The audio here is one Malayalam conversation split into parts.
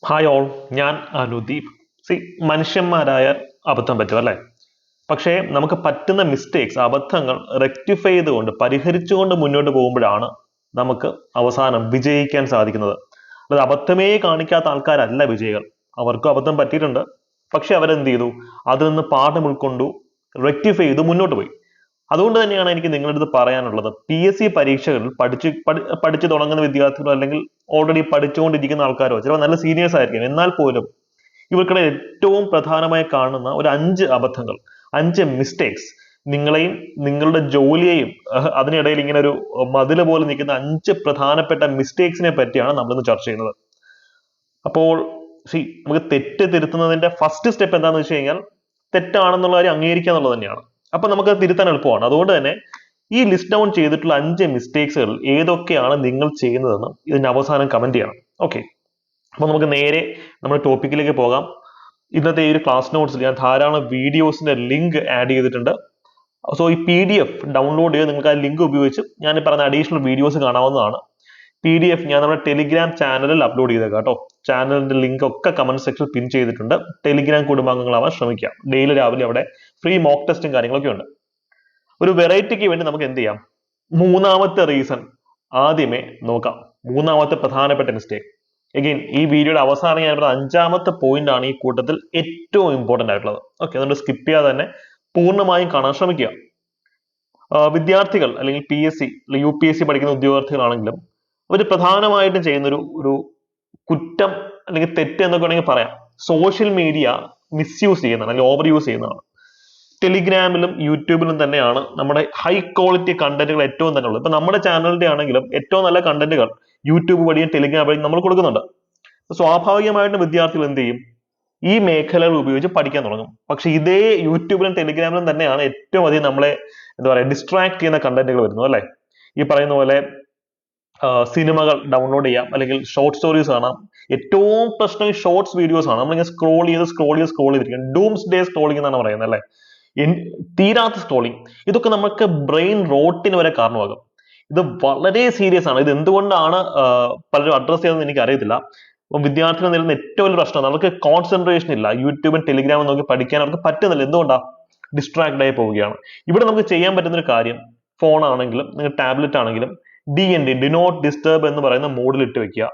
ഹായ് ഓൾ, ഞാൻ അനുദീപ്. സി, മനുഷ്യന്മാരായ അബദ്ധം പറ്റും അല്ലേ? പക്ഷേ നമുക്ക് പറ്റുന്ന മിസ്റ്റേക്സ്, അബദ്ധങ്ങൾ റെക്ടിഫൈ ചെയ്തുകൊണ്ട് പരിഹരിച്ചുകൊണ്ട് മുന്നോട്ട് പോകുമ്പോഴാണ് നമുക്ക് അവസാനം വിജയിക്കാൻ സാധിക്കുന്നത്. അതായത് അബദ്ധമേ കാണിക്കാത്ത ആൾക്കാരല്ല വിജയികൾ. അവർക്കും അബദ്ധം പറ്റിയിട്ടുണ്ട്. പക്ഷെ അവരെന്ത് ചെയ്തു? അതിൽ നിന്ന് പാഠം ഉൾക്കൊണ്ടു, റെക്ടിഫൈ ചെയ്തു മുന്നോട്ട് പോയി. അതുകൊണ്ട് തന്നെയാണ് എനിക്ക് നിങ്ങളുടെ അടുത്ത് പറയാനുള്ളത്, PSC പരീക്ഷകളിൽ പഠിച്ചു തുടങ്ങുന്ന വിദ്യാർത്ഥികളോ അല്ലെങ്കിൽ ഓൾറെഡി പഠിച്ചുകൊണ്ടിരിക്കുന്ന ആൾക്കാരോ ചിലപ്പോൾ നല്ല സീനിയേഴ്സ് ആയിരിക്കും, എന്നാൽ പോലും ഇവർക്കിടെ ഏറ്റവും പ്രധാനമായി കാണുന്ന ഒരു 5 അബദ്ധങ്ങൾ, 5 മിസ്റ്റേക്സ് നിങ്ങളെയും നിങ്ങളുടെ ജോലിയെയും അതിനിടയിൽ ഇങ്ങനെ ഒരു മതില് പോലെ നിൽക്കുന്ന 5 പ്രധാനപ്പെട്ട മിസ്റ്റേക്സിനെ പറ്റിയാണ് നമ്മളിന്ന് ചർച്ച ചെയ്യുന്നത്. അപ്പോൾ നമുക്ക് തെറ്റ് തിരുത്തുന്നതിന്റെ ഫസ്റ്റ് സ്റ്റെപ്പ് എന്താണെന്ന് വെച്ച് കഴിഞ്ഞാൽ തെറ്റാണെന്നുള്ള കാര്യം അംഗീകരിക്കുക എന്നുള്ളത് തന്നെയാണ്. അപ്പൊ നമുക്ക് തിരുത്താൻ എളുപ്പമാണ്. അതുകൊണ്ട് തന്നെ ഈ ലിസ്റ്റ് ഡൗൺ ചെയ്തിട്ടുള്ള 5 മിസ്റ്റേക്സുകൾ ഏതൊക്കെയാണ് നിങ്ങൾ ചെയ്യുന്നതെന്ന് ഇതിന്റെ അവസാനം കമന്റ് ചെയ്യണം. ഓക്കെ, അപ്പൊ നമുക്ക് നേരെ നമ്മുടെ ടോപ്പിക്കിലേക്ക് പോകാം. ഇന്നത്തെ ഈ ഒരു ക്ലാസ് നോട്ട്സിൽ ഞാൻ ധാരാളം വീഡിയോസിന്റെ ലിങ്ക് ആഡ് ചെയ്തിട്ടുണ്ട്. സോ ഈ PDF ഡൗൺലോഡ് ചെയ്ത് നിങ്ങൾക്ക് ആ ലിങ്ക് ഉപയോഗിച്ച് ഞാൻ ഈ പറഞ്ഞ അഡീഷണൽ വീഡിയോസ് കാണാവുന്നതാണ്. PDF ഞാൻ നമ്മുടെ ടെലിഗ്രാം ചാനലിൽ അപ്ലോഡ് ചെയ്തേക്കാം കേട്ടോ. ചാനലിന്റെ ലിങ്ക് ഒക്കെ കമന്റ് സെക്ഷനിൽ പിൻ ചെയ്തിട്ടുണ്ട്. ടെലിഗ്രാം കുടുംബാംഗങ്ങളാവാൻ ശ്രമിക്കാം. ഡെയിലി രാവിലെ അവിടെ ഫ്രീ മോക്ക് ടെസ്റ്റും കാര്യങ്ങളൊക്കെ ഉണ്ട്. ഒരു വെറൈറ്റിക്ക് വേണ്ടി നമുക്ക് എന്ത് ചെയ്യാം? മൂന്നാമത്തെ റീസൺ ആദ്യമേ നോക്കാം. മൂന്നാമത്തെ പ്രധാനപ്പെട്ട മിസ്റ്റേക്ക്. എഗെയിൻ ഈ വീഡിയോയുടെ അവസാനം ഞാൻ പറഞ്ഞ 5ാമത്തെ പോയിന്റ് ആണ് ഈ കൂട്ടത്തിൽ ഏറ്റവും ഇമ്പോർട്ടന്റ് ആയിട്ടുള്ളത്. ഓക്കെ, അതുകൊണ്ട് സ്കിപ്പ് ചെയ്യാതെ തന്നെ പൂർണ്ണമായും കാണാൻ ശ്രമിക്കുക. വിദ്യാർത്ഥികൾ അല്ലെങ്കിൽ PSC അല്ലെങ്കിൽ UPSC പഠിക്കുന്ന ഉദ്യോഗാർത്ഥികളാണെങ്കിലും അവർ പ്രധാനമായിട്ടും ചെയ്യുന്ന ഒരു കുറ്റം അല്ലെങ്കിൽ തെറ്റ് എന്നൊക്കെ വേണമെങ്കിൽ പറയാം, സോഷ്യൽ മീഡിയ മിസ്യൂസ് ചെയ്യുന്നതാണ് അല്ലെങ്കിൽ ഓവർ യൂസ് ചെയ്യുന്നതാണ്. ടെലിഗ്രാമിലും യൂട്യൂബിലും തന്നെയാണ് നമ്മുടെ ഹൈ ക്വാളിറ്റി കണ്ടന്റുകൾ ഏറ്റവും തന്നെ ഉള്ളത്. ഇപ്പൊ നമ്മുടെ ചാനലിന്റെ ആണെങ്കിലും ഏറ്റവും നല്ല കണ്ടന്റുകൾ യൂട്യൂബ് വഴിയും ടെലിഗ്രാം വഴിയും നമ്മൾ കൊടുക്കുന്നുണ്ട്. സ്വാഭാവികമായിട്ടും വിദ്യാർത്ഥികൾ എന്ത് ചെയ്യും? ഈ മേഖലകൾ ഉപയോഗിച്ച് പഠിക്കാൻ തുടങ്ങും. പക്ഷെ ഇതേ യൂട്യൂബിലും ടെലിഗ്രാമിലും തന്നെയാണ് ഏറ്റവും അധികം നമ്മളെ എന്താ പറയുക ഡിസ്ട്രാക്ട് ചെയ്യുന്ന കണ്ടന്റുകൾ വരുന്നത് അല്ലെ? ഈ പറയുന്ന പോലെ സിനിമകൾ ഡൗൺലോഡ് ചെയ്യാം, അല്ലെങ്കിൽ ഷോർട്ട് സ്റ്റോറീസ് കാണാം. ഏറ്റവും പ്രശ്നം ഈ ഷോർട്സ് വീഡിയോസ് ആണ്. നമ്മളിങ്ങനെ സ്ക്രോൾ ചെയ്തിരിക്കും. ഡൂംസ് ഡേ സ്ക്രോളിംഗ് എന്നാണ് പറയുന്നത് അല്ലെ? തീരാത്ത സ്ക്രോളിംഗ്. ഇതൊക്കെ നമുക്ക് ബ്രെയിൻ റോട്ടിന് വരെ കാരണമാകും. ഇത് വളരെ സീരിയസ് ആണ്. ഇത് എന്തുകൊണ്ടാണ് പലരും അഡ്രസ് ചെയ്യുന്നത് എനിക്ക് അറിയത്തില്ല. വിദ്യാർത്ഥികൾ നേരിടുന്ന ഏറ്റവും വലിയ പ്രശ്നം, അവർക്ക് കോൺസെൻട്രേഷൻ ഇല്ല. യൂട്യൂബും ടെലിഗ്രാമും നോക്കി പഠിക്കാൻ അവർക്ക് പറ്റുന്നില്ല. എന്തുകൊണ്ടാണ്? ഡിസ്ട്രാക്ട് ആയി പോവുകയാണ്. ഇവിടെ നമുക്ക് ചെയ്യാൻ പറ്റുന്ന ഒരു കാര്യം, ഫോൺ ആണെങ്കിലും നിങ്ങൾ ടാബ്ലറ്റ് ആണെങ്കിലും DND, ഡി നോട്ട് ഡിസ്റ്റർബ് എന്ന് പറയുന്ന മോഡിൽ ഇട്ട് വെക്കുക.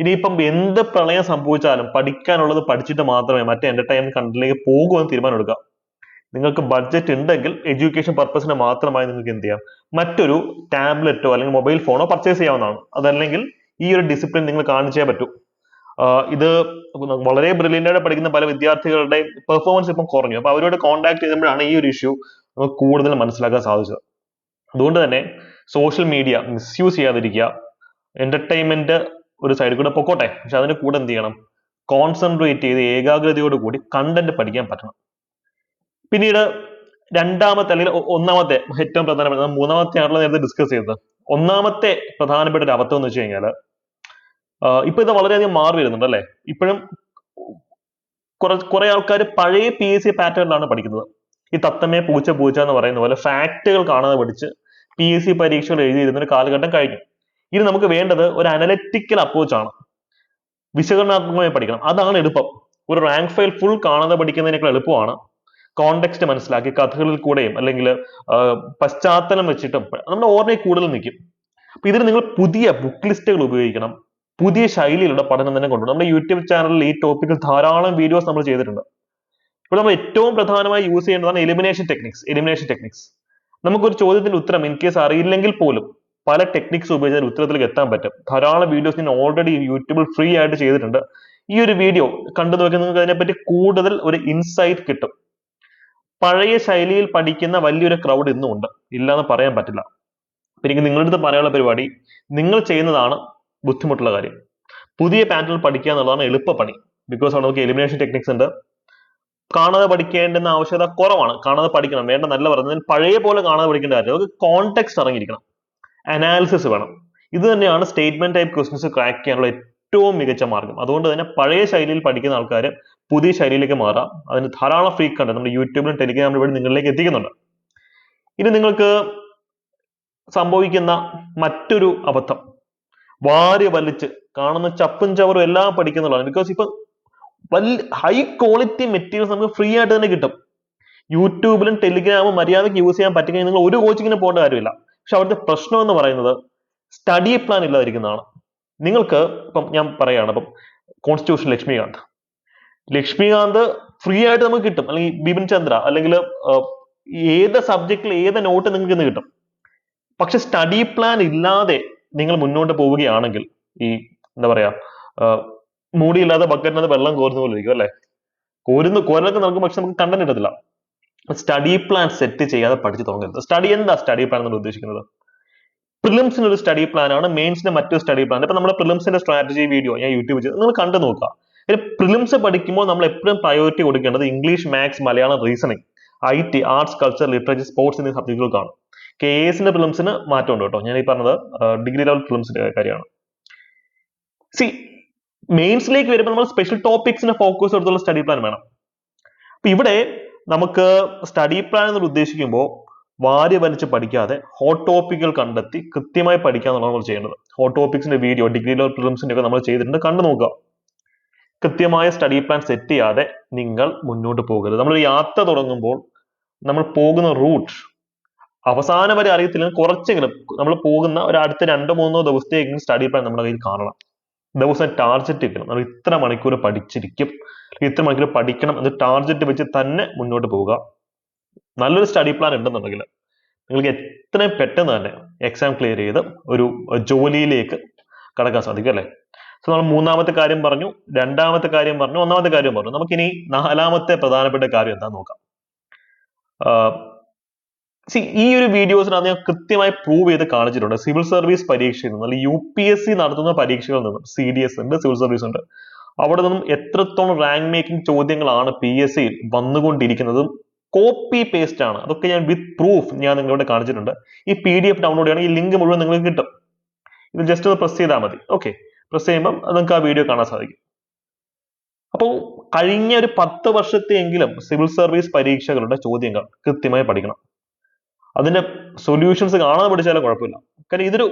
ഇനിയിപ്പം എന്ത് പ്രളയം സംഭവിച്ചാലും പഠിക്കാനുള്ളത് പഠിച്ചിട്ട് മാത്രമേ മറ്റേ എന്റർടൈൻമെന്റ് കണ്ടന്റിലേക്ക് പോകൂ എന്ന് തീരുമാനം എടുക്കുക. നിങ്ങൾക്ക് ബഡ്ജറ്റ് ഉണ്ടെങ്കിൽ എഡ്യൂക്കേഷൻ പർപ്പസിന് മാത്രമായി നിങ്ങൾക്ക് എന്ത് ചെയ്യാം? മറ്റൊരു ടാബ്ലറ്റോ അല്ലെങ്കിൽ മൊബൈൽ ഫോണോ പർച്ചേസ് ചെയ്യാവുന്നതാണ്. അതല്ലെങ്കിൽ ഈ ഒരു ഡിസിപ്ലിൻ നിങ്ങൾ കാണിച്ചേ പറ്റൂ. ഇത് വളരെ ബ്രില്യൻ്റ് ആയിട്ട് പഠിക്കുന്ന പല വിദ്യാർത്ഥികളുടെ പെർഫോമൻസ് ഇപ്പം കുറഞ്ഞു. അപ്പൊ അവരോട് കോൺടാക്ട് ചെയ്യുമ്പോഴാണ് ഈ ഒരു ഇഷ്യൂ നമുക്ക് കൂടുതൽ മനസ്സിലാക്കാൻ സാധിച്ചത്. അതുകൊണ്ട് തന്നെ സോഷ്യൽ മീഡിയ മിസ്യൂസ് ചെയ്യാതിരിക്കുക. എന്റർടൈൻമെന്റ് ഒരു സൈഡിൽ കൂടെ പൊക്കോട്ടെ, പക്ഷെ അതിന്റെ കൂടെ എന്ത് ചെയ്യണം? കോൺസെൻട്രേറ്റ് ചെയ്ത് ഏകാഗ്രതയോട് കൂടി കണ്ടന്റ് പഠിക്കാൻ പറ്റണം. പിന്നീട് രണ്ടാമത്തെ അല്ലെങ്കിൽ ഒന്നാമത്തെ ഏറ്റവും പ്രധാനപ്പെട്ട, മൂന്നാമത്തെ ആണല്ലോ നേരത്തെ ഡിസ്കസ് ചെയ്തത്. ഒന്നാമത്തെ പ്രധാനപ്പെട്ട ഒരു അബദ്ധം എന്ന് വെച്ച് കഴിഞ്ഞാല് ഇപ്പൊ ഇത് വളരെയധികം മാറി വരുന്നുണ്ട് അല്ലെ? ഇപ്പോഴും കുറെ ആൾക്കാർ പഴയ PSC പാറ്റേണിലാണ് പഠിക്കുന്നത്. ഈ തത്തമ്മയെ പൂച്ച പൂച്ച എന്ന് പറയുന്ന പോലെ ഫാക്റ്റുകൾ കാണാതെ പഠിച്ച് PSC പരീക്ഷകൾ എഴുതിയിരുന്ന ഒരു കാലഘട്ടം കഴിഞ്ഞു. ഇനി നമുക്ക് വേണ്ടത് ഒരു അനലറ്റിക്കൽ അപ്രോച്ച് ആണ്. വിശകലനാത്മകമായി പഠിക്കണം. അതാണ് എളുപ്പം. ഒരു റാങ്ക് ഫയൽ ഫുൾ കാണാതെ പഠിക്കുന്നതിനേക്കാൾ എളുപ്പമാണ് കോണ്ടെക്സ്റ്റ് മനസ്സിലാക്കി കഥകളിൽ കൂടെയും അല്ലെങ്കിൽ പശ്ചാത്തലം വെച്ചിട്ടും നമ്മുടെ ഓർമ്മയിൽ കൂടുതൽ നിൽക്കും. അപ്പൊ ഇതിന് നിങ്ങൾ പുതിയ ബുക്ക് ലിസ്റ്റുകൾ ഉപയോഗിക്കണം. പുതിയ ശൈലിയിലുള്ള പഠനം തന്നെ കൊണ്ടുപോകും. നമ്മുടെ യൂട്യൂബ് ചാനലിൽ ഈ ടോപ്പിക്കിൽ ധാരാളം വീഡിയോസ് നമ്മൾ ചെയ്തിട്ടുണ്ട്. ഇപ്പോൾ നമ്മൾ ഏറ്റവും പ്രധാനമായി യൂസ് ചെയ്യേണ്ടതാണ് എലിമിനേഷൻ ടെക്നിക്സ്. നമുക്കൊരു ചോദ്യത്തിന്റെ ഉത്തരം ഇൻ കേസ് അറിയില്ലെങ്കിൽ പോലും പല ടെക്നിക്സ് ഉപയോഗിച്ചാൽ ഉത്തരത്തിലേക്ക് എത്താൻ പറ്റും. ധാരാളം വീഡിയോസ് ഞാൻ ഓൾറെഡി യൂട്യൂബിൽ ഫ്രീ ആയിട്ട് ചെയ്തിട്ടുണ്ട്. ഈ ഒരു വീഡിയോ കണ്ടു നോക്കി നിങ്ങൾക്ക് അതിനെപ്പറ്റി കൂടുതൽ ഒരു ഇൻസൈറ്റ് കിട്ടും. പഴയ ശൈലിയിൽ പഠിക്കുന്ന വലിയൊരു ക്രൗഡ് ഇന്നും ഉണ്ട്, ഇല്ലാന്ന് പറയാൻ പറ്റില്ല. എനിക്ക് നിങ്ങളുടെ അടുത്ത് പറയാനുള്ള പരിപാടി, നിങ്ങൾ ചെയ്യുന്നതാണ് ബുദ്ധിമുട്ടുള്ള കാര്യം. പുതിയ പാറ്റേൺ പഠിക്കുക എന്നുള്ളതാണ് എളുപ്പപ്പണി. ബിക്കോസ് അവിടെ നമുക്ക് എലിമിനേഷൻ ടെക്നിക്സ് ഉണ്ട്. കാണാതെ പഠിക്കേണ്ടുന്ന ആവശ്യകത കുറവാണ്. കാണാതെ പഠിക്കണം, വേണ്ട നല്ല പറഞ്ഞാൽ പഴയ പോലെ കാണാതെ പഠിക്കേണ്ട കാര്യം. നമുക്ക് കോണ്ടെക്സ്റ്റ് അറിഞ്ഞിരിക്കണം, അനാലിസിസ് വേണം. ഇത് തന്നെയാണ് സ്റ്റേറ്റ്മെന്റ് ടൈപ്പ് ക്വസ്റ്റ്യൻസ് ക്രാക്ക് ചെയ്യാനുള്ള ഏറ്റവും മികച്ച മാർഗം. അതുകൊണ്ട് തന്നെ പഴയ ശൈലിയിൽ പഠിക്കുന്ന ആൾക്കാർ പുതിയ ശൈലിയിലേക്ക് മാറാം. അതിന് ധാരാളം ഫ്രീ കണ്ടന്റ് നമ്മുടെ യൂട്യൂബിലും ടെലിഗ്രാമിലും വഴി നിങ്ങളിലേക്ക് എത്തിക്കുന്നുണ്ട്. ഇനി നിങ്ങൾക്ക് സംഭവിക്കുന്ന മറ്റൊരു അബദ്ധം, വാരി വലിച്ച് കാണുന്ന ചപ്പും ചവറും എല്ലാം പഠിക്കുന്നുള്ളതാണ്. ബിക്കോസ് ഇപ്പൊ ഹൈ ക്വാളിറ്റി മെറ്റീരിയൽസ് നമുക്ക് ഫ്രീ ആയിട്ട് തന്നെ കിട്ടും. യൂട്യൂബിലും ടെലിഗ്രാമും മര്യാദയ്ക്ക് യൂസ് ചെയ്യാൻ പറ്റിക്കഴിഞ്ഞാൽ നിങ്ങൾ ഒരു കോച്ചിങ്ങിന് പോകേണ്ട കാര്യമില്ല. പക്ഷെ അവിടുത്തെ പ്രശ്നം എന്ന് പറയുന്നത് സ്റ്റഡി പ്ലാൻ ഇല്ലാതിരിക്കുന്നതാണ്. നിങ്ങൾക്ക് ഇപ്പം ഞാൻ പറയുകയാണ്, ഇപ്പം കോൺസ്റ്റിറ്റ്യൂഷൻ ലക്ഷ്മികാന്ത് ഫ്രീ ആയിട്ട് നമുക്ക് കിട്ടും, അല്ലെങ്കിൽ ബിപിൻ ചന്ദ്ര, അല്ലെങ്കിൽ ഏത് സബ്ജക്റ്റിൽ ഏത് നോട്ട് നിങ്ങൾക്ക് ഇന്ന് കിട്ടും. പക്ഷെ സ്റ്റഡി പ്ലാൻ ഇല്ലാതെ നിങ്ങൾ മുന്നോട്ട് പോവുകയാണെങ്കിൽ ഈ എന്താ പറയാ മൂടിയില്ലാതെ ബക്കറ്റിനകത്ത് വെള്ളം കോരുന്ന പോലെ ഇരിക്കും, അല്ലെ? കോരലൊക്കെ നമുക്ക്, പക്ഷെ നമുക്ക് കണ്ടന്റ് കിട്ടത്തില്ല. സ്റ്റഡി പ്ലാൻ സെറ്റ് ചെയ്യാതെ പഠിച്ചു തുടങ്ങരുത്. എന്താ സ്റ്റഡി പ്ലാൻ എന്ന് ഉദ്ദേശിക്കുന്നത്? പ്രിലിംസിന് ഒരു സ്റ്റഡി പ്ലാൻ ആണ്, മെയിൻസിന് മറ്റൊരു സ്റ്റഡി പ്ലാൻ. ഇപ്പൊ നമ്മുടെ പ്രിലിംസിന്റെ സ്ട്രാറ്റജി വീഡിയോ ഞാൻ യൂട്യൂബ് ചെയ്ത് നിങ്ങൾ കണ്ടു നോക്കുക. പ്രിലിംസ് പഠിക്കുമ്പോൾ നമ്മൾ എപ്പോഴും പ്രയോറിറ്റി കൊടുക്കേണ്ടത് English, maths, Malayalam, reasoning, IT, arts, culture, literature, sports എന്നീ സബ്ജക്റ്റുകൾക്കാണ്. KASന്റെ പ്രിലിംസിന് മാറ്റമുണ്ട് കേട്ടോ. ഞാൻ ഈ പറഞ്ഞത് ഡിഗ്രി ലെവൽ പ്രിലിംസിന്റെ കാര്യമാണ്. മെയിൻസിലേക്ക് വരുമ്പോൾ നമ്മൾ സ്പെഷ്യൽ ടോപ്പിക്സിന് ഫോക്കസ് എടുത്തുള്ള സ്റ്റഡി പ്ലാൻ വേണം. അപ്പൊ ഇവിടെ നമുക്ക് സ്റ്റഡി പ്ലാൻ എന്ന് ഉദ്ദേശിക്കുമ്പോൾ വാരി വലിച്ച് പഠിക്കാതെ ഹോട്ട് ടോപ്പിക്കുകൾ കണ്ടെത്തി കൃത്യമായി പഠിക്കുക എന്നുള്ളത് നമ്മൾ ചെയ്യേണ്ടത്. ഹോട്ട് ടോപ്പിക്സിന്റെ വീഡിയോ ഡിഗ്രി ലെവൽ പ്രിലിംസിന്റെ ഒക്കെ നമ്മൾ ചെയ്തിട്ടുണ്ട്, കണ്ടു നോക്കുക. കൃത്യമായ സ്റ്റഡി പ്ലാൻ സെറ്റ് ചെയ്യാതെ നിങ്ങൾ മുന്നോട്ട് പോകരുത്. നമ്മൾ യാത്ര തുടങ്ങുമ്പോൾ നമ്മൾ പോകുന്ന റൂട്ട് അവസാനം വരെ അറിയത്തില്ലെങ്കിൽ കുറച്ചെങ്കിലും നമ്മൾ പോകുന്ന ഒരു അടുത്ത 2-3 ദിവസത്തേക്കെങ്കിലും സ്റ്റഡി പ്ലാൻ നമ്മുടെ കയ്യിൽ കാണണം. ദിവസം ടാർഗറ്റ് വെക്കണം. നമ്മൾ ഇത്ര മണിക്കൂർ പഠിച്ചിരിക്കും, ഇത്ര മണിക്കൂർ പഠിക്കണം എന്ന് ടാർഗറ്റ് വെച്ച് തന്നെ മുന്നോട്ട് പോവുക. നല്ലൊരു സ്റ്റഡി പ്ലാൻ ഉണ്ടെന്നുണ്ടെങ്കിൽ നിങ്ങൾക്ക് എത്രയും പെട്ടെന്ന് തന്നെ എക്സാം ക്ലിയർ ചെയ്ത് ഒരു ജോലിയിലേക്ക് കടക്കാൻ സാധിക്കും, അല്ലെ? സോ നമ്മൾ 3ാമത്തെ കാര്യം പറഞ്ഞു, 2ാമത്തെ കാര്യം പറഞ്ഞു, 1ാമത്തെ കാര്യം പറഞ്ഞു. നമുക്കിനി 4ാമത്തെ പ്രധാനപ്പെട്ട കാര്യം എന്താ നോക്കാം. ഈ ഒരു വീഡിയോസിനകത്ത് ഞാൻ കൃത്യമായി പ്രൂവ് ചെയ്ത് കാണിച്ചിട്ടുണ്ട്. സിവിൽ സർവീസ് പരീക്ഷയിൽ നിന്ന്, അല്ലെങ്കിൽ UPSC നടത്തുന്ന പരീക്ഷകളിൽ നിന്നും, CDS ഉണ്ട്, സിവിൽ സർവീസ് ഉണ്ട്, അവിടെ നിന്നും എത്രത്തോളം റാങ്ക് മേക്കിംഗ് ചോദ്യങ്ങളാണ് PSC വന്നുകൊണ്ടിരിക്കുന്നതും കോപ്പി പേസ്റ്റ് ആണ്. അതൊക്കെ ഞാൻ വിത്ത് പ്രൂഫ് ഞാൻ നിങ്ങളോട് കാണിച്ചിട്ടുണ്ട്. ഈ PDF ഡൗൺലോഡ് ചെയ്യണം, ഈ ലിങ്ക് മുഴുവൻ നിങ്ങൾക്ക് കിട്ടും. ഇത് ജസ്റ്റ് ഒന്ന് പ്രസ് ചെയ്താൽ മതി. ഓക്കെ, പ്രസ് ചെയ്യുമ്പോൾ നിങ്ങൾക്ക് ആ വീഡിയോ കാണാൻ സാധിക്കും. അപ്പോൾ കഴിഞ്ഞ ഒരു 10 വർഷത്തെയെങ്കിലും സിവിൽ സർവീസ് പരീക്ഷകളുടെ ചോദ്യങ്ങൾ കൃത്യമായി പഠിക്കണം. അതിന്റെ സൊല്യൂഷൻസ് കാണാൻ പഠിച്ചാലും കുഴപ്പമില്ല. കാരണം ഇതൊരു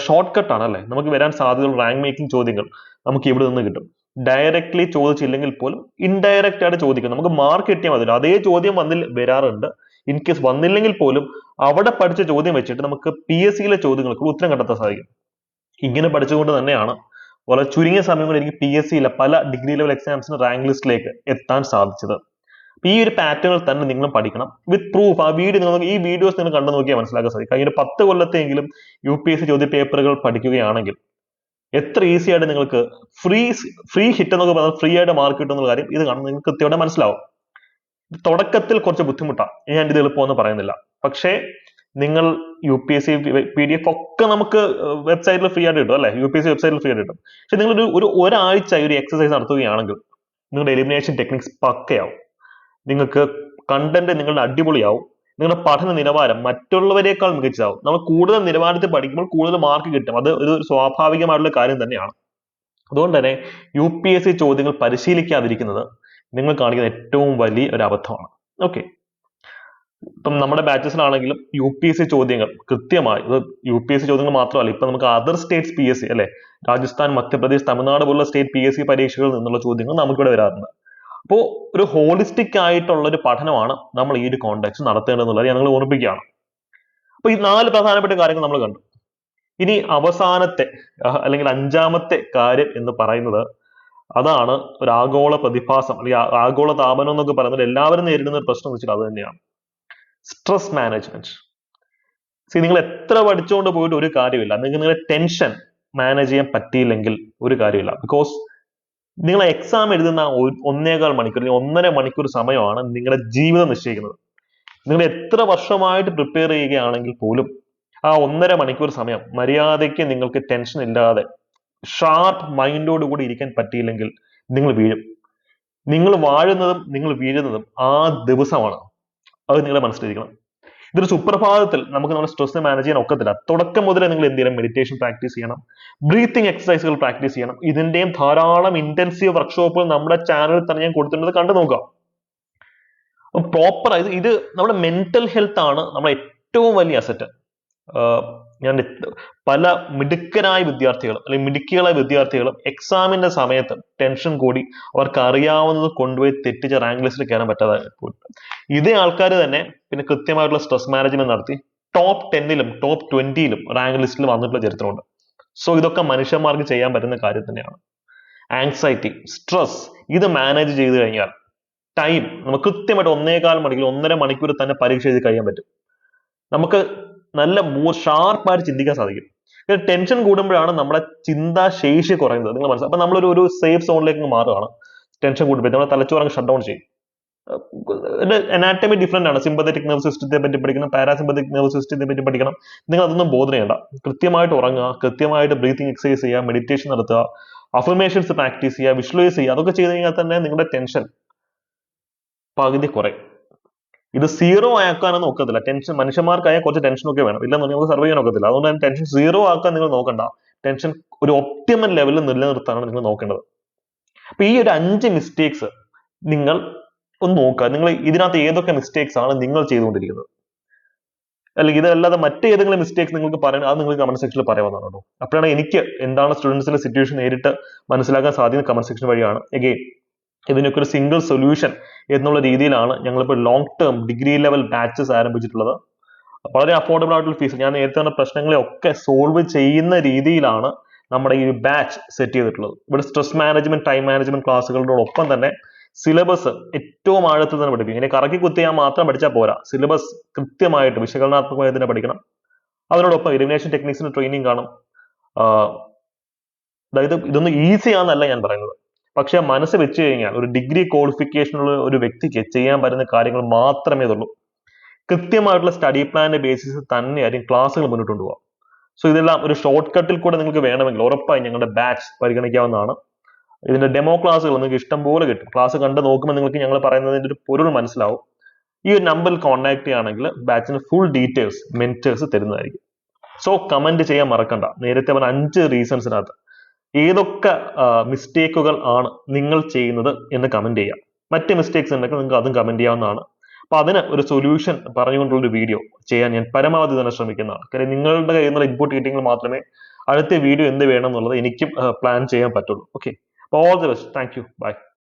ഷോർട്ട് കട്ട് ആണ്, അല്ലെ? നമുക്ക് വരാൻ സാധ്യതയുള്ള റാങ്ക് മേക്കിംഗ് ചോദ്യങ്ങൾ നമുക്ക് ഇവിടെ നിന്ന് കിട്ടും. ഡയറക്ട്ലി ചോദിച്ചില്ലെങ്കിൽ പോലും ഇൻഡയറക്റ്റ് ആയിട്ട് ചോദിക്കും. നമുക്ക് മാർക്ക് കിട്ടിയാൽ മതി. അതേ ചോദ്യം വരാറുണ്ട്. ഇൻ കേസ് വന്നില്ലെങ്കിൽ പോലും അവിടെ പഠിച്ച ചോദ്യം വെച്ചിട്ട് നമുക്ക് PSCയിലെ ചോദ്യങ്ങൾക്ക് ഉത്തരം കണ്ടെത്താൻ സാധിക്കും. ഇങ്ങനെ പഠിച്ചുകൊണ്ട് തന്നെയാണ് വളരെ ചുരുങ്ങിയ സമയം കൊണ്ട് എനിക്ക് PSCയിലെ പല ഡിഗ്രി ലെവൽ എക്സാംസിന് റാങ്ക് ലിസ്റ്റിലേക്ക് എത്താൻ സാധിച്ചത്. ഈ ഒരു പാറ്റേണിൽ തന്നെ നിങ്ങളും പഠിക്കണം വിത്ത് പ്രൂഫ്. ഈ വീഡിയോസ് നിങ്ങൾ കണ്ടു നോക്കിയാൽ മനസ്സിലാക്കാൻ സാധിക്കും. കഴിഞ്ഞ 10 കൊല്ലത്തെങ്കിലും UPSC ചോദ്യ പേപ്പറുകൾ പഠിക്കുകയാണെങ്കിൽ എത്ര ഈസി ആയിട്ട് നിങ്ങൾക്ക് ഫ്രീ ഹിറ്റ് എന്നൊക്കെ പറഞ്ഞാൽ ഫ്രീ ആയിട്ട് മാർക്ക് കിട്ടുന്ന കാര്യം ഇത് കാണുമ്പോൾ നിങ്ങൾക്ക് കൃത്യമായിട്ട് മനസ്സിലാവും. തുടക്കത്തിൽ കുറച്ച് ബുദ്ധിമുട്ടാണ്, ഞാൻ ഇത് എളുപ്പമെന്ന് പറയുന്നില്ല. പക്ഷേ നിങ്ങൾ UPSC PDF ഒക്കെ നമുക്ക് വെബ്സൈറ്റിൽ ഫ്രീ ആയിട്ട് കിട്ടും, അല്ലെ? UPSC വെബ്സൈറ്റിൽ ഫ്രീ ആയിട്ട് കിട്ടും. പക്ഷെ നിങ്ങൾ ഒരാഴ്ച ഒരു എക്സസൈസ് നടത്തുകയാണെങ്കിൽ നിങ്ങളുടെ എലിമിനേഷൻ ടെക്നിക്സ് പക്കയാവും. നിങ്ങൾക്ക് കണ്ടന്റ് നിങ്ങളുടെ അടിപൊളിയാവും. നിങ്ങളുടെ പഠന നിലവാരം മറ്റുള്ളവരെക്കാൾ മികച്ചതാവും. നമ്മൾ കൂടുതൽ നിലവാരത്തിൽ പഠിക്കുമ്പോൾ കൂടുതൽ മാർക്ക് കിട്ടും. അത് ഒരു സ്വാഭാവികമായിട്ടുള്ള കാര്യം തന്നെയാണ്. അതുകൊണ്ട് തന്നെ UPSC ചോദ്യങ്ങൾ പരിശീലിക്കാതിരിക്കുന്നത് നിങ്ങൾ കാണിക്കുന്ന ഏറ്റവും വലിയ ഒരു അബദ്ധമാണ്. ഓക്കെ, ഇപ്പം നമ്മുടെ ബാച്ചസിലാണെങ്കിലും UPSC ചോദ്യങ്ങൾ കൃത്യമായി, UPSC ചോദ്യങ്ങൾ മാത്രമല്ല, ഇപ്പൊ നമുക്ക് അതർ സ്റ്റേറ്റ്സ് PSC, അല്ലെ? രാജസ്ഥാൻ, മധ്യപ്രദേശ്, തമിഴ്നാട് പോലുള്ള സ്റ്റേറ്റ് PSC പരീക്ഷകളിൽ നിന്നുള്ള ചോദ്യങ്ങൾ നമുക്കിവിടെ വരാറുണ്ട്. അപ്പോൾ ഒരു ഹോളിസ്റ്റിക് ആയിട്ടുള്ള ഒരു പഠനമാണ് നമ്മൾ ഈ ഒരു കോണ്ടാക്ട് നടത്തേണ്ടതെന്നുള്ളത് ഞങ്ങൾ ഓർമ്മിപ്പിക്കുകയാണ്. അപ്പൊ ഈ 4 പ്രധാനപ്പെട്ട കാര്യങ്ങൾ നമ്മൾ കണ്ടു. ഇനി അവസാനത്തെ അല്ലെങ്കിൽ 5ാമത്തെ കാര്യം എന്ന് പറയുന്നത് അതാണ് ഒരു ആഗോള പ്രതിഭാസം, അല്ലെങ്കിൽ ആഗോള താപനം എന്നൊക്കെ പറയുന്നത് എല്ലാവരും നേരിടുന്ന ഒരു പ്രശ്നം വെച്ചിട്ട് അത് തന്നെയാണ് സ്ട്രെസ് മാനേജ്മെന്റ്. നിങ്ങൾ എത്ര പഠിച്ചുകൊണ്ട് പോയിട്ട് ഒരു കാര്യമില്ല. നിങ്ങളുടെ ടെൻഷൻ മാനേജ് ചെയ്യാൻ പറ്റിയില്ലെങ്കിൽ ഒരു കാര്യമില്ല. ബിക്കോസ് നിങ്ങൾ എക്സാം എഴുതുന്ന 1.25 മണിക്കൂർ അല്ലെങ്കിൽ 1.5 മണിക്കൂർ സമയമാണ് നിങ്ങളുടെ ജീവിതം നിശ്ചയിക്കുന്നത്. നിങ്ങൾ എത്ര വർഷമായിട്ട് പ്രിപ്പയർ ചെയ്യുകയാണെങ്കിൽ പോലും ആ 1.5 മണിക്കൂർ സമയം മര്യാദയ്ക്ക് നിങ്ങൾക്ക് ടെൻഷൻ ഇല്ലാതെ ഷാർപ്പ് മൈൻഡോട് കൂടി ഇരിക്കാൻ പറ്റിയില്ലെങ്കിൽ നിങ്ങൾ വീഴും. നിങ്ങൾ വാഴുന്നതും നിങ്ങൾ വീഴുന്നതും ആ ദിവസമാണ്. അത് നിങ്ങളെ മനസ്സിലിരിക്കണം. ഇതൊരു സുപ്രഭാതത്തിൽ നമുക്ക് നമ്മുടെ സ്ട്രെസ് മാനേജ് ചെയ്യാൻ ഒക്കത്തില്ല. തുടക്കം മുതലേ നിങ്ങൾ എന്ത് ചെയ്യണം? മെഡിറ്റേഷൻ പ്രാക്ടീസ് ചെയ്യണം, ബ്രീത്തിങ് എക്സസൈസുകൾ പ്രാക്ടീസ് ചെയ്യണം. ഇതിന്റെയും ധാരാളം ഇന്റൻസീവ് വർക്ക്ഷോപ്പുകൾ നമ്മുടെ ചാനലിൽ തന്നെ ഞാൻ കൊടുത്തിട്ടുണ്ട്, കണ്ടു നോക്കാം. പ്രോപ്പർ ഇത് നമ്മുടെ മെന്റൽ ഹെൽത്ത് ആണ് നമ്മുടെ ഏറ്റവും വലിയ അസറ്റ്. ഞാൻ പല മിടുക്കരായ വിദ്യാർത്ഥികളും അല്ലെങ്കിൽ മിടുക്കികളായ വിദ്യാർത്ഥികളും എക്സാമിന്റെ സമയത്ത് ടെൻഷൻ കൂടി അവർക്ക് അറിയാവുന്നത് കൊണ്ടുപോയി തെറ്റിച്ച റാങ്ക് ലിസ്റ്റിൽ കയറാൻ പറ്റാതെ പോയിട്ട് ഇതേ ആൾക്കാർ തന്നെ പിന്നെ കൃത്യമായിട്ടുള്ള സ്ട്രെസ് മാനേജ്മെന്റ് നടത്തി ടോപ്പ് 10-ലും ടോപ്പ് 20-ലും റാങ്ക് ലിസ്റ്റിൽ വന്നിട്ടുള്ള ചരിത്രമുണ്ട്. സോ ഇതൊക്കെ മനുഷ്യന്മാർക്ക് ചെയ്യാൻ പറ്റുന്ന കാര്യം തന്നെയാണ്. ആങ്സൈറ്റി, സ്ട്രെസ് ഇത് മാനേജ് ചെയ്ത് കഴിഞ്ഞാൽ ടൈം നമുക്ക് കൃത്യമായിട്ട് 1.25 മണിക്കൂർ 1.5 മണിക്കൂർ തന്നെ പരീക്ഷ എഴുതി കഴിയാൻ പറ്റും. നമുക്ക് നല്ല ഷാർപ്പായിട്ട് ചിന്തിക്കാൻ സാധിക്കും. ടെൻഷൻ കൂടുമ്പോഴാണ് നമ്മുടെ ചിന്താശേഷി കുറയുന്നത്. നിങ്ങൾ മനസ്സിലാവും. അപ്പൊ നമ്മളൊരു സേഫ് സോണിലേക്ക് മാറുകയാണ്. ടെൻഷൻ കൂടുമ്പോൾ നമ്മുടെ തലച്ചോറ് ഷട്ട് ഡൗൺ ചെയ്യും. അനാറ്റമി ഡിഫറെന്റ് ആണ്. സിമ്പത്തറ്റിക് നെർവ് സിസ്റ്റത്തെ പറ്റി പഠിക്കണം, പാരാസിമ്പത്തറ്റിക് നെർവ് സിസ്റ്റത്തെ പറ്റി പഠിക്കണം. നിങ്ങൾ അതൊന്നും ബോധന ചെയ്യണ്ട. കൃത്യമായിട്ട് ഉറങ്ങുക, കൃത്യമായിട്ട് ബ്രീത്തിങ് എക്സസൈസ് ചെയ്യുക, മെഡിറ്റേഷൻ നടത്തുക, അഫർമേഷൻസ് പ്രാക്ടീസ് ചെയ്യുക, വിഷ്വലൈസ് ചെയ്യുക. അതൊക്കെ ചെയ്ത് കഴിഞ്ഞാൽ തന്നെ നിങ്ങളുടെ ടെൻഷൻ പകുതി കുറയും. ഇത് സീറോ ആക്കാനൊന്നും ഒക്കത്തില്ല. ടെൻഷൻ മനുഷ്യന്മാർക്കായ കുറച്ച് ടെൻഷനൊക്കെ വേണം, ഇല്ലെന്ന് നമുക്ക് സർവൈവ് ചെയ്യാൻ ഒക്കത്തില്ല. അതുകൊണ്ട് തന്നെ ടെൻഷൻ സീറോ ആക്കാൻ നിങ്ങൾ നോക്കണ്ട. ടെൻഷൻ ഒരു ഒപ്റ്റിമൽ ലെവലിൽ നിലനിർത്താനാണ് നിങ്ങൾ നോക്കേണ്ടത്. അപ്പൊ ഈ ഒരു 5 മിസ്റ്റേക്സ് നിങ്ങൾ ഒന്ന് നോക്കുക. നിങ്ങൾ ഇതിനകത്ത് ഏതൊക്കെ മിസ്റ്റേക്സ് ആണ് നിങ്ങൾ ചെയ്തുകൊണ്ടിരിക്കുന്നത്, അല്ലെങ്കിൽ ഇതല്ലാതെ മറ്റേതെങ്കിലും മിസ്റ്റേക്സ് നിങ്ങൾക്ക് പറയണം, അത് നിങ്ങൾ കമന്റ് സെക്ഷനിൽ പറയാവുന്നതാണ് കേട്ടോ. അപ്പോഴാണ് എനിക്ക് എന്താണ് സ്റ്റുഡൻസിന്റെ സിറ്റുവേഷൻ നേരിട്ട് മനസ്സിലാക്കാൻ സാധിക്കുന്ന കമന്റ് സെക്ഷൻ വഴിയാണ്. എഗെയിൻ ഇതിനൊക്കെ ഒരു സിംഗിൾ സൊല്യൂഷൻ എന്നുള്ള രീതിയിലാണ് ഞങ്ങളിപ്പോൾ long term degree level batches ആരംഭിച്ചിട്ടുള്ളത്. വളരെ അഫോർഡബിൾ ആയിട്ടുള്ള ഫീസ്, ഞാൻ നേരത്തെ പറഞ്ഞ പ്രശ്നങ്ങളെ ഒക്കെ സോൾവ് ചെയ്യുന്ന രീതിയിലാണ് നമ്മുടെ ഈ ബാച്ച് സെറ്റ് ചെയ്തിട്ടുള്ളത്. ഇവിടെ സ്ട്രെസ് മാനേജ്മെന്റ്, ടൈം മാനേജ്മെന്റ് ക്ലാസ്സുകളോടൊപ്പം തന്നെ സിലബസ് ഏറ്റവും ആഴത്തിൽ തന്നെ പഠിക്കും. ഇങ്ങനെ കറക്കി കുത്തിയാൽ മാത്രം പഠിച്ചാൽ പോരാ. സിലബസ് കൃത്യമായിട്ട് വിശകലനാത്മകമായി തന്നെ പഠിക്കണം. അതിനോടൊപ്പം എലിമിനേഷൻ ടെക്നിക്സിന് ട്രെയിനിങ് കാണും. അതായത് ഇതൊന്നും ഈസി ആണെന്നല്ല ഞാൻ പറയുന്നത്, പക്ഷെ മനസ്സ് വെച്ച് കഴിഞ്ഞാൽ ഒരു ഡിഗ്രി ക്വാളിഫിക്കേഷനുള്ള ഒരു വ്യക്തിക്ക് ചെയ്യാൻ പറ്റുന്ന കാര്യങ്ങൾ മാത്രമേ ഇതുള്ളൂ. കൃത്യമായിട്ടുള്ള സ്റ്റഡി പ്ലാനിന്റെ ബേസിസിൽ തന്നെയായിരിക്കും ക്ലാസ്സുകൾ മുന്നോട്ട് കൊണ്ടുപോകുക. സോ ഇതെല്ലാം ഒരു ഷോർട്ട് കട്ടിൽ കൂടെ നിങ്ങൾക്ക് വേണമെങ്കിൽ ഉറപ്പായി ഞങ്ങളുടെ ബാച്ച് പരിഗണിക്കാവുന്നതാണ്. ഇതിന്റെ ഡെമോ ക്ലാസ്സുകൾ നിങ്ങൾക്ക് ഇഷ്ടം പോലെ കിട്ടും. ക്ലാസ് കണ്ട് നോക്കുമ്പോൾ നിങ്ങൾക്ക് ഞങ്ങൾ പറയുന്നതിന്റെ ഒരു പൊരുൾ മനസ്സിലാവും. ഈ ഒരു നമ്പറിൽ കോൺടാക്ട് ചെയ്യുകയാണെങ്കിൽ ബാച്ചിന് ഫുൾ ഡീറ്റെയിൽസ് മെന്റേഴ്സ് തരുന്നതായിരിക്കും. സോ കമന്റ് ചെയ്യാൻ മറക്കണ്ട. നേരത്തെ പറഞ്ഞ 5 റീസൺസിനകത്ത് ഏതൊക്കെ മിസ്റ്റേക്കുകൾ ആണ് നിങ്ങൾ ചെയ്യുന്നത് എന്ന് കമന്റ് ചെയ്യാം. മറ്റ് മിസ്റ്റേക്സ് ഉണ്ടെങ്കിൽ നിങ്ങൾക്ക് അതും കമന്റ് ചെയ്യാവുന്നതാണ്. അപ്പൊ അതിന് ഒരു സൊല്യൂഷൻ പറഞ്ഞുകൊണ്ടുള്ള ഒരു വീഡിയോ ചെയ്യാൻ ഞാൻ പരമാവധി തന്നെ ശ്രമിക്കുന്നതാണ്. കാര്യം നിങ്ങളുടെ കയ്യിൽ നിന്നുള്ള ഇൻപുട്ട് കിട്ടിയെങ്കിൽ മാത്രമേ അടുത്ത വീഡിയോ എന്ത് വേണം എന്നുള്ളത് എനിക്കും പ്ലാൻ ചെയ്യാൻ പറ്റുള്ളൂ. Okay, all the best. Thank you. By.